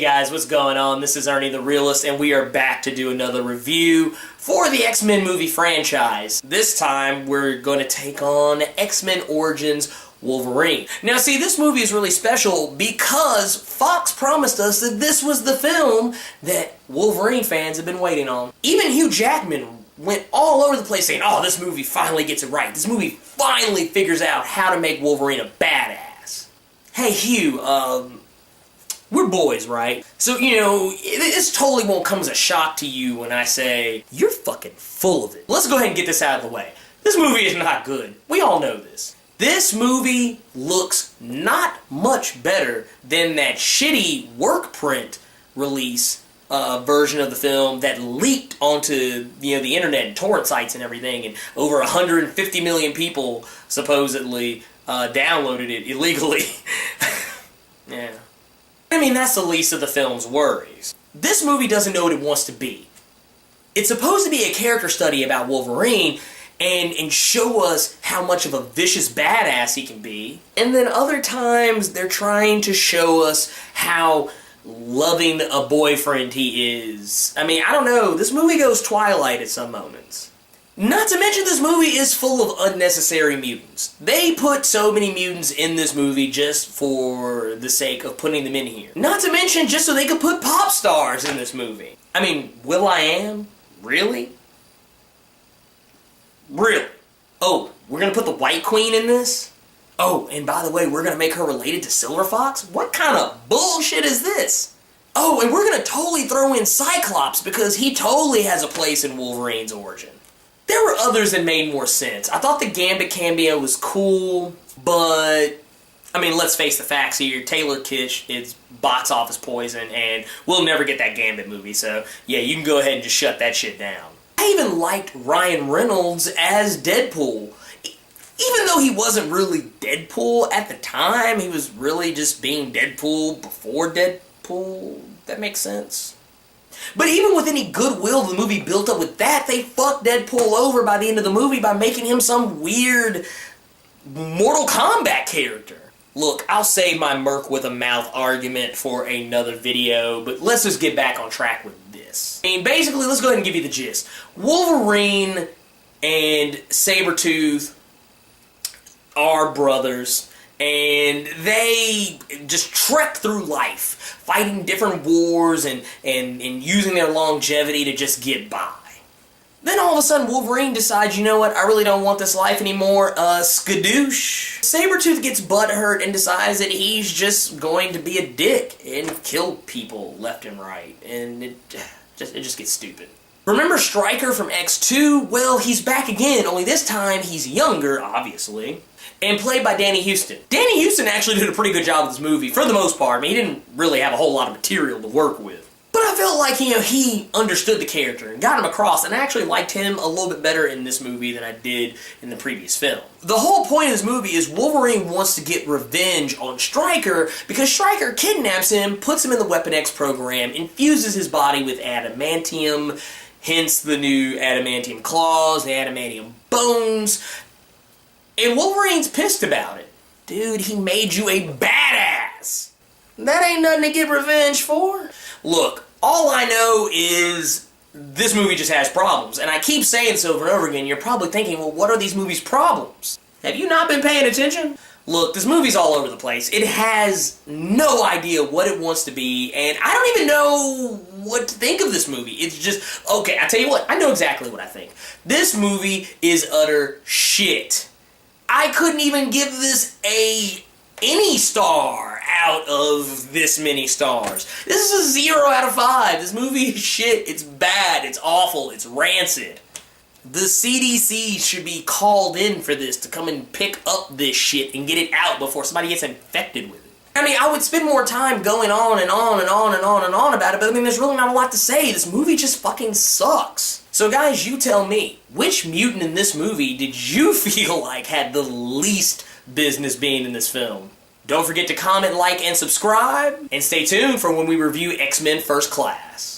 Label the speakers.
Speaker 1: guys, what's going on? This is Ernie the Realist, and we are back to do another review for the X-Men movie franchise. This time, we're going to take on X-Men Origins Wolverine. Now see, this movie is really special because Fox promised us that this was the film that Wolverine fans have been waiting on. Even Hugh Jackman went all over the place saying, oh, this movie finally gets it right. This movie finally figures out how to make Wolverine a badass. Hey Hugh, we're boys, right? So, you know, this totally won't come as a shock to you when I say, you're fucking full of it. Let's go ahead and get this out of the way. This movie is not good. We all know this. This movie looks not much better than that shitty work print release version of the film that leaked onto, you know, the internet and torrent sites and everything, and over 150 million people supposedly downloaded it illegally. Yeah. I mean, that's the least of the film's worries. This movie doesn't know what it wants to be. It's supposed to be a character study about Wolverine and show us how much of a vicious badass he can be. And then other times they're trying to show us how loving a boyfriend he is. I mean, I don't know. This movie goes Twilight at some moments. Not to mention this movie is full of unnecessary mutants. They put so many mutants in this movie just for the sake of putting them in here. Not to mention just so they could put pop stars in this movie. I mean, Will.i.am? Really? Really? Oh, we're gonna put the White Queen in this? Oh, and by the way, we're gonna make her related to Silver Fox? What kind of bullshit is this? Oh, and we're gonna totally throw in Cyclops because he totally has a place in Wolverine's origin. There were others that made more sense. I thought the Gambit cameo was cool, but I mean, let's face the facts here. Taylor Kitsch is box office poison, and we'll never get that Gambit movie, so yeah, you can go ahead and just shut that shit down. I even liked Ryan Reynolds as Deadpool. Even though he wasn't really Deadpool at the time, he was really just being Deadpool before Deadpool. That makes sense. But even with any goodwill the movie built up with that, they fucked Deadpool over by the end of the movie by making him some weird Mortal Kombat character. Look, I'll save my Merc with a mouth argument for another video, but let's just get back on track with this. I mean, basically, let's go ahead and give you the gist. Wolverine and Sabretooth are brothers, and they just trek through life, fighting different wars and using their longevity to just get by. Then all of a sudden Wolverine decides, you know what, I really don't want this life anymore, skadoosh. Sabretooth gets butthurt and decides that he's just going to be a dick and kill people left and right, and it just gets stupid. Remember Stryker from X2? Well, he's back again, only this time he's younger, obviously, and played by Danny Huston. Danny Huston actually did a pretty good job with this movie, for the most part. I mean, he didn't really have a whole lot of material to work with. But I felt like, you know, he understood the character and got him across, and I actually liked him a little bit better in this movie than I did in the previous film. The whole point of this movie is Wolverine wants to get revenge on Stryker because Stryker kidnaps him, puts him in the Weapon X program, infuses his body with adamantium, hence the new adamantium claws, the adamantium bones, and Wolverine's pissed about it. Dude, he made you a badass. That ain't nothing to get revenge for. Look, all I know is this movie just has problems, and I keep saying so over and over again. You're probably thinking, well, what are these movies' problems? Have you not been paying attention? Look, this movie's all over the place. It has no idea what it wants to be, and I don't even know what to think of this movie. It's just, okay, I tell you what, I know exactly what I think. This movie is utter shit. I couldn't even give this any star out of this many stars. This is a 0 out of 5. This movie is shit. It's bad. It's awful. It's rancid. The CDC should be called in for this to come and pick up this shit and get it out before somebody gets infected with it. I mean, I would spend more time going on and on and on and on and on about it, but I mean, there's really not a lot to say. This movie just fucking sucks. So guys, you tell me, which mutant in this movie did you feel like had the least business being in this film? Don't forget to comment, like, and subscribe, and stay tuned for when we review X-Men First Class.